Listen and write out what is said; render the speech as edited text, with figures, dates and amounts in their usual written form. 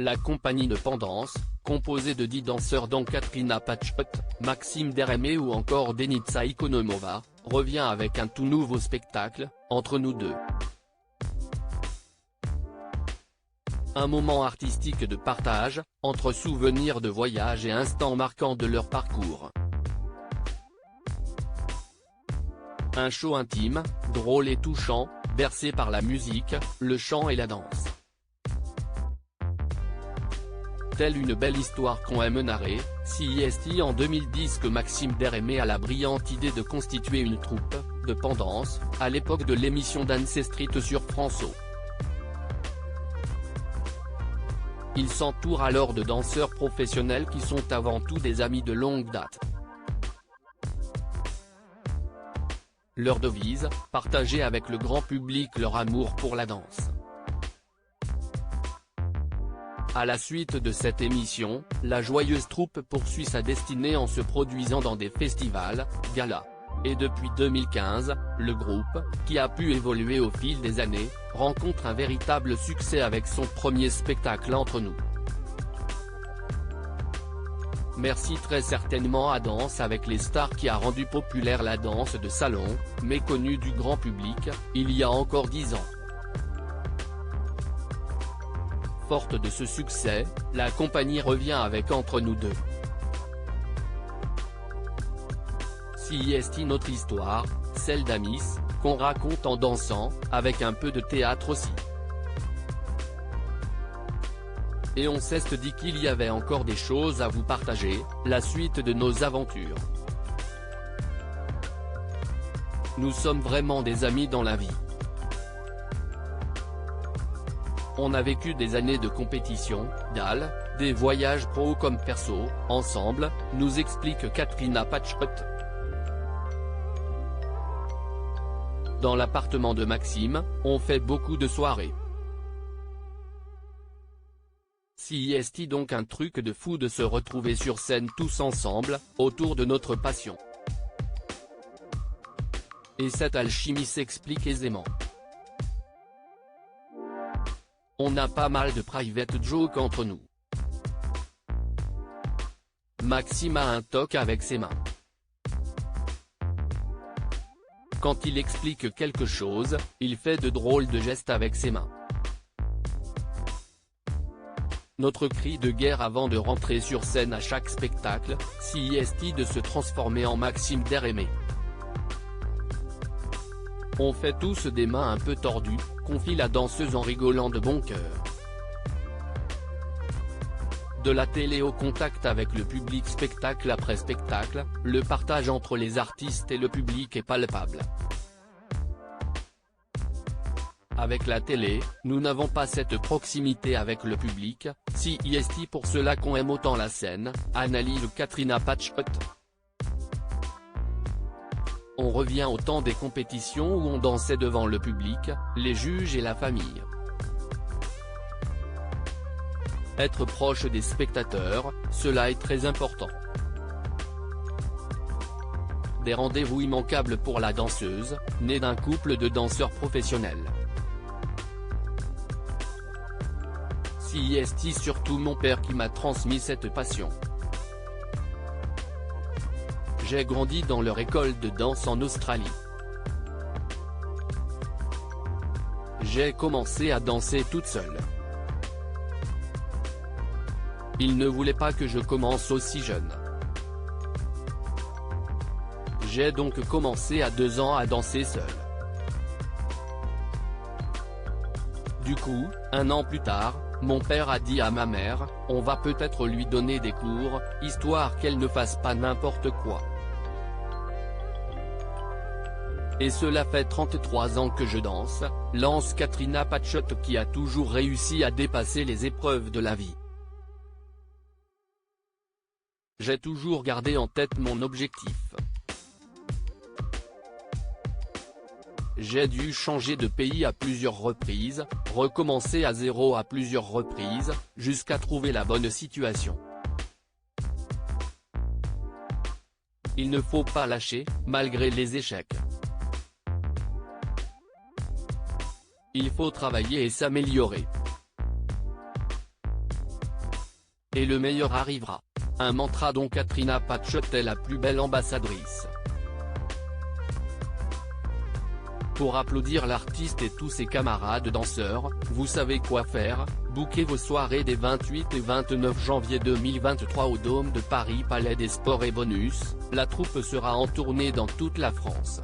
La compagnie de Pendance, composée de 10 danseurs dont Katrina Patchot, Maxime Deremé ou encore Denitsa Ikonomova, revient avec un tout nouveau spectacle, Entre nous deux. Un moment artistique de partage, entre souvenirs de voyage et instants marquants de leur parcours. Un show intime, drôle et touchant, bercé par la musique, le chant et la danse. Telle une belle histoire qu'on aime narrer, c'est en 2010 que Maxime Deremé a la brillante idée de constituer une troupe, de Pendance, à l'époque de l'émission Dance Street sur France O. Il s'entoure alors de danseurs professionnels qui sont avant tout des amis de longue date. Leur devise, partager avec le grand public leur amour pour la danse. À la suite de cette émission, la joyeuse troupe poursuit sa destinée en se produisant dans des festivals, galas. Et depuis 2015, le groupe, qui a pu évoluer au fil des années, rencontre un véritable succès avec son premier spectacle Entre nous. Merci très certainement à Danse avec les stars qui a rendu populaire la danse de salon, méconnue du grand public, il y a encore 10 ans. Forte de ce succès, la compagnie revient avec Entre nous deux. C'est notre histoire, celle d'Amis, qu'on raconte en dansant, avec un peu de théâtre aussi. Et on s'est dit qu'il y avait encore des choses à vous partager, la suite de nos aventures. Nous sommes vraiment des amis dans la vie. On a vécu des années de compétition, d'al, des voyages pro comme perso, ensemble, nous explique Katrina Patchot. Dans l'appartement de Maxime, on fait beaucoup de soirées. C'est donc un truc de fou de se retrouver sur scène tous ensemble, autour de notre passion. Et cette alchimie s'explique aisément. On a pas mal de private jokes entre nous. Maxime a un toc avec ses mains. Quand il explique quelque chose, il fait de drôles de gestes avec ses mains. Notre cri de guerre avant de rentrer sur scène à chaque spectacle, c'est de se transformer en Maxime Deremé. On fait tous des mains un peu tordues, confie la danseuse en rigolant de bon cœur. De la télé au contact avec le public spectacle après spectacle, le partage entre les artistes et le public est palpable. Avec la télé, nous n'avons pas cette proximité avec le public, c'est pour cela qu'on aime autant la scène, analyse Katrina Patchot. On revient au temps des compétitions où on dansait devant le public, les juges et la famille. Être proche des spectateurs, cela est très important. Des rendez-vous immanquables pour la danseuse, née d'un couple de danseurs professionnels. C'est surtout mon père qui m'a transmis cette passion. J'ai grandi dans leur école de danse en Australie. J'ai commencé à danser toute seule. Ils ne voulaient pas que je commence aussi jeune. J'ai donc commencé à 2 ans à danser seule. Du coup, 1 an plus tard, mon père a dit à ma mère, on va peut-être lui donner des cours, histoire qu'elle ne fasse pas n'importe quoi. Et cela fait 33 ans que je danse, lance Katrina Patchot qui a toujours réussi à dépasser les épreuves de la vie. J'ai toujours gardé en tête mon objectif. J'ai dû changer de pays à plusieurs reprises, recommencer à zéro à plusieurs reprises, jusqu'à trouver la bonne situation. Il ne faut pas lâcher, malgré les échecs. Il faut travailler et s'améliorer. Et le meilleur arrivera. Un mantra dont Katrina Patchett est la plus belle ambassadrice. Pour applaudir l'artiste et tous ses camarades danseurs, vous savez quoi faire, booker vos soirées des 28 et 29 janvier 2023 au Dôme de Paris Palais des Sports et bonus, la troupe sera en tournée dans toute la France.